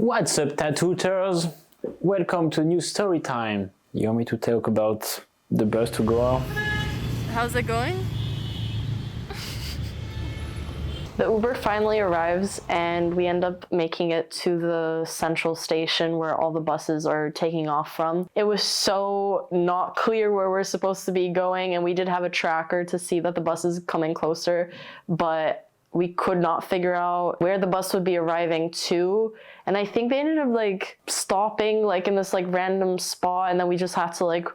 What's up, tattooers? Welcome to new story time. You want me to talk about the bus to Goa? How's it going? The Uber finally arrives and we end up making it to the central station where all the buses are taking off from. It was so not clear where we're supposed to be going, and we did have a tracker to see that the bus is coming closer, but we could not figure out where the bus would be arriving to. And I think they ended up stopping in this random spot, and then we just had to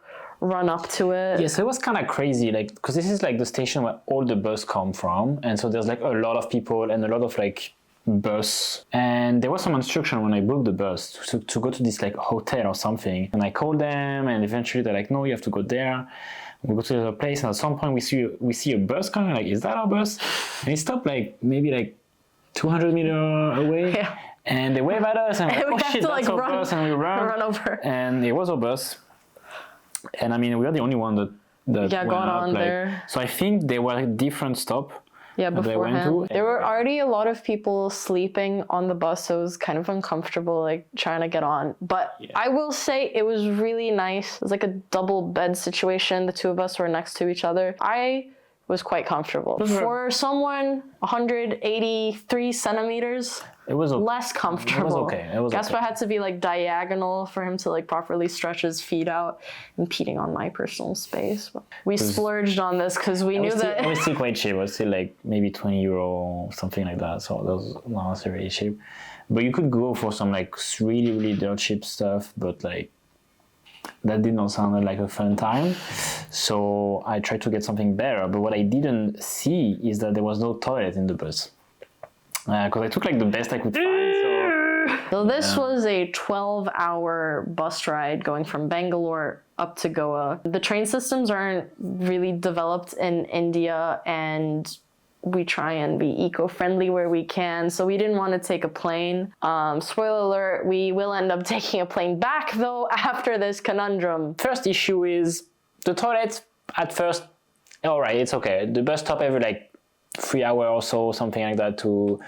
run up to it. Yeah, so it was kind of crazy, because this is the station where all the bus come from, and so there's a lot of people and a lot of bus, and there was some instruction when I booked the bus to go to this hotel or something, and I called them, and eventually they're like, no, you have to go there. We go to the other place, and at some point we see a bus coming, is that our bus? And it stopped maybe 200 meters away. Yeah. And they wave at us, and we're like, oh shit, that's our bus, and we run over. And it was our bus. And I mean, we are the only one that got on there. So I think they were a different stop. Yeah, beforehand. There were Yeah. already a lot of people sleeping on the bus, so it was kind of uncomfortable, trying to get on. But Yeah. I will say it was really nice. It was a double bed situation. The two of us were next to each other. I was quite comfortable. For someone 183 centimeters, It was okay. less comfortable. It was okay. It was Gaspar okay. had to be diagonal for him to properly stretch his feet out, impeding on my personal space. But we splurged on this because we knew that It was still quite cheap. It was still maybe €20, something like that. So that was not very cheap. But you could go for some really, really dirt cheap stuff, but that did not sound like a fun time. So I tried to get something better. But what I didn't see is that there was no toilet in the bus. Because I took the best I could find. So this was a 12-hour bus ride going from Bangalore up to Goa. The train systems aren't really developed in India, and we try and be eco-friendly where we can, so we didn't want to take a plane. Spoiler alert, we will end up taking a plane back though after this conundrum. First issue is the toilet. At first, all right, it's okay. The bus stop every 3 hours or so, something like that, to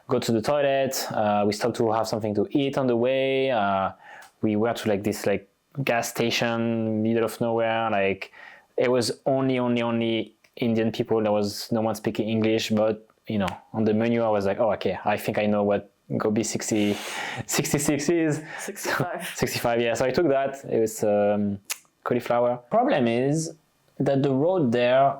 go to the toilet. We stopped to have something to eat on the way. We were to this gas station, middle of nowhere. It was only Indian people. There was no one speaking English, but on the menu I was oh, okay, I think I know what Gobi 66 is. 65, yeah. So I took that. It was cauliflower. Problem is that the road there,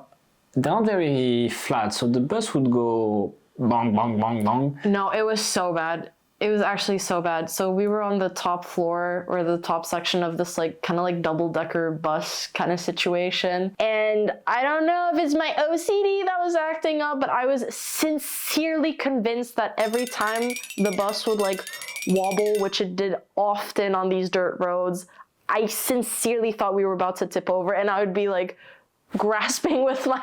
they're not very flat, so the bus would go bong, bong, bong, bong. No, it was so bad. It was actually so bad. So we were on the top floor, or the top section of this double-decker bus kind of situation. And I don't know if it's my OCD that was acting up, but I was sincerely convinced that every time the bus would wobble, which it did often on these dirt roads, I sincerely thought we were about to tip over, and I would be grasping with my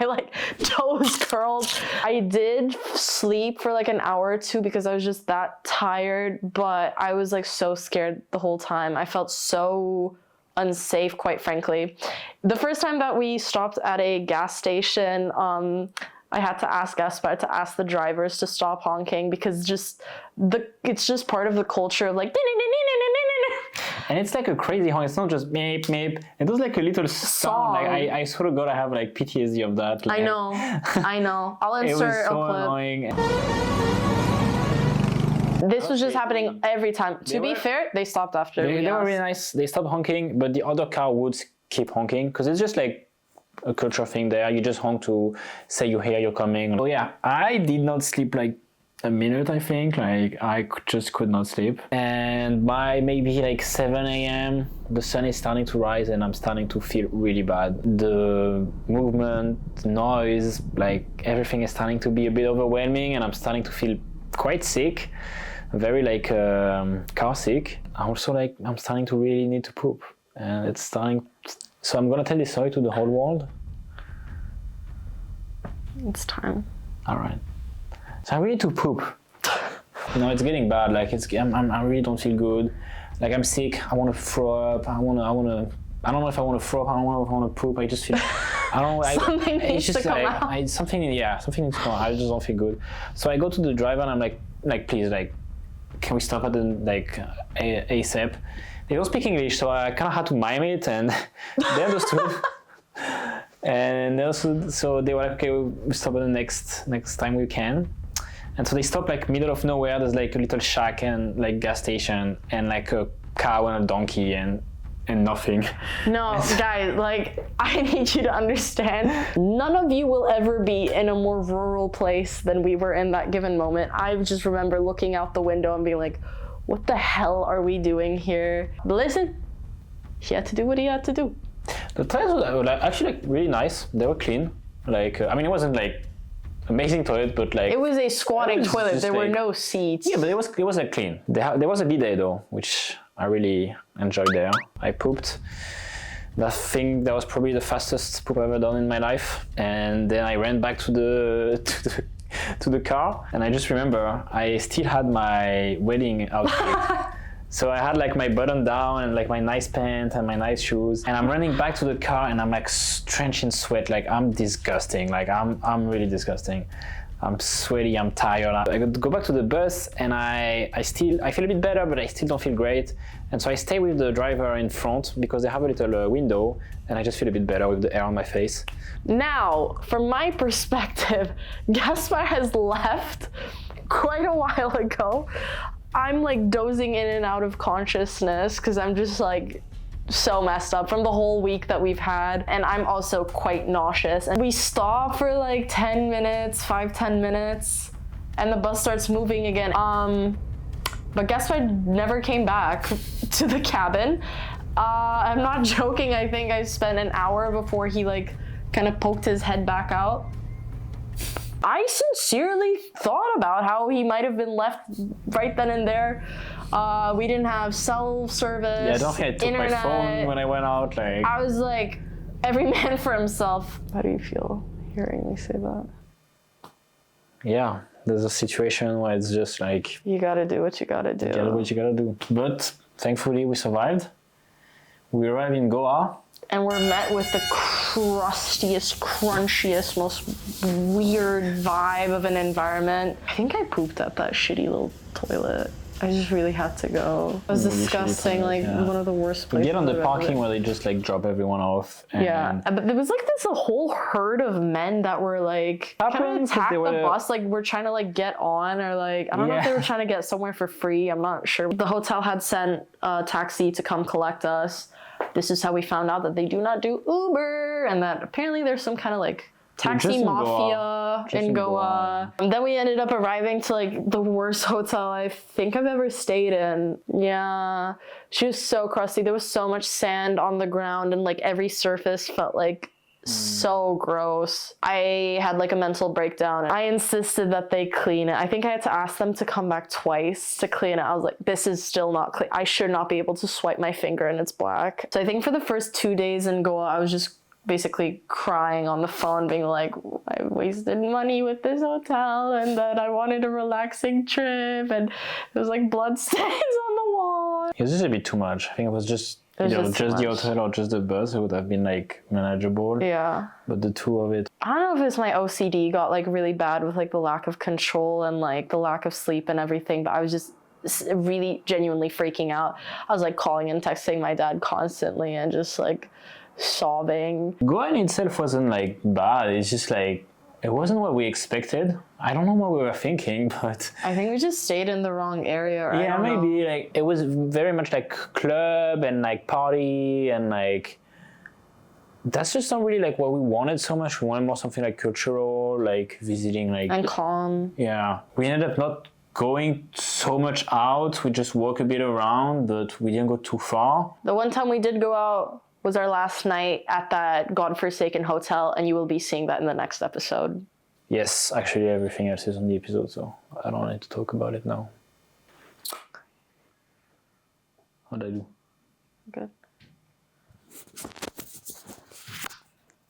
toes curled. I did sleep for an hour or two because I was just that tired, but I was so scared the whole time. I felt so unsafe, quite frankly. The first time that we stopped at a gas station, I had to ask Gaspar to ask the drivers to stop honking, because it's just part of the culture of And it's a crazy honk. It's not just meep, meep. It was a little song. I sort of got to have PTSD of that. I know. I'll insert it was so a clip. annoying. This was just happening every time. To be fair, they stopped after. They were really nice. They stopped honking, but the other car would keep honking, because it's just a culture thing there. You just honk to say you hear you're coming. Oh yeah, I did not sleep a minute, I think. I just could not sleep. And by maybe 7 a.m., the sun is starting to rise, and I'm starting to feel really bad. The movement, the noise, everything is starting to be a bit overwhelming, and I'm starting to feel quite sick. Very car sick. Also I'm starting to really need to poop. And it's starting. So I'm gonna tell this story to the whole world. It's time. All right. So I really need to poop. It's getting bad. I really don't feel good. I'm sick. I want to throw up. I don't know if I want to throw up. I don't know if I want to poop. I just feel. I don't know. Something needs to come out. Something needs to come out. I just don't feel good. So I go to the driver and I'm please, can we stop at the ASAP? They don't speak English, so I kind of had to mime it, and they understood. And also, so they were like, okay, we stop at the next time we can. And so they stopped like middle of nowhere. There's like a little shack and like gas station and like a cow and a donkey and nothing. No, guys, like, I need you to understand, none of you will ever be in a more rural place than we were in that given moment. I just remember looking out the window and being like, what the hell are we doing here? But listen, he had to do what he had to do. The toilets were actually like really nice. They were clean. Like, I mean, it wasn't like amazing toilet, but like... It was a squatting toilet. There were no seats. Yeah, but it was like clean. There was a bidet though, which I really enjoyed there. I pooped. That was probably the fastest poop I've ever done in my life. And then I ran back to the car. And I just remember I still had my wedding outfit. So I had like my button down and like my nice pants and my nice shoes. And I'm running back to the car and I'm like drenched in sweat. Like I'm disgusting. Like I'm really disgusting. I'm sweaty, I'm tired. I go back to the bus and I feel a bit better, but I still don't feel great. And so I stay with the driver in front because they have a little window and I just feel a bit better with the air on my face. Now, from my perspective, Gaspar has left quite a while ago. I'm like dozing in and out of consciousness because I'm just like so messed up from the whole week that we've had, and I'm also quite nauseous. And we stop for like 10 minutes, 5-10 minutes, and the bus starts moving again. But Gaspar never came back to the cabin. I'm not joking. I think I spent an hour before he like kind of poked his head back out. I sincerely thought about how he might have been left right then and there. We didn't have cell service. Yeah, I don't think I took internet. my phone when I went out. Like I was like, every man for himself. How do you feel hearing me say that? Yeah, there's a situation where it's just like you gotta do what you gotta do. You gotta do what you gotta do. But thankfully, we survived. We arrived in Goa. And we're met with the crustiest, crunchiest, most weird vibe of an environment. I think I pooped at that shitty little toilet. I just really had to go. It was disgusting, like one of the worst places. We get on the parking where they just like drop everyone off. And yeah, but there was like this whole herd of men that were like kind of attacked the bus, like we're trying to like get on or like, I don't know if they were trying to get somewhere for free, I'm not sure. The hotel had sent a taxi to come collect us. This is how we found out that they do not do Uber and that apparently there's some kind of like taxi mafia in Goa. And then we ended up arriving to like the worst hotel I think I've ever stayed in. Yeah, she was so crusty. There was so much sand on the ground and like every surface felt like so gross. I had like a mental breakdown. I insisted that they clean it. I think I had to ask them to come back twice to clean it. I was like, this is still not clean. I should not be able to swipe my finger and it's black. So I think for the first 2 days in Goa, I was just basically crying on the phone, being like, I wasted money with this hotel and that I wanted a relaxing trip and there was like blood stains on the wall. It was just a bit too much. I think it was just just the hotel or just the bus. It would have been like manageable. Yeah. But the two of it. I don't know if it's my OCD got like really bad with like the lack of control and like the lack of sleep and everything, but I was just really genuinely freaking out. I was like calling and texting my dad constantly and just like sobbing. Goa in itself wasn't like bad. It's just like it wasn't what we expected. I don't know what we were thinking, but I think we just stayed in the wrong area. Or yeah, maybe like it was very much like club and like party and like that's just not really like what we wanted so much. We wanted more something like cultural, like visiting like and calm. Yeah, we ended up not going so much out. We just walk a bit around, but we didn't go too far. The one time we did go out was our last night at that godforsaken hotel, and you will be seeing that in the next episode. Yes, actually everything else is on the episode, so I don't need to talk about it now. How'd I do? Good.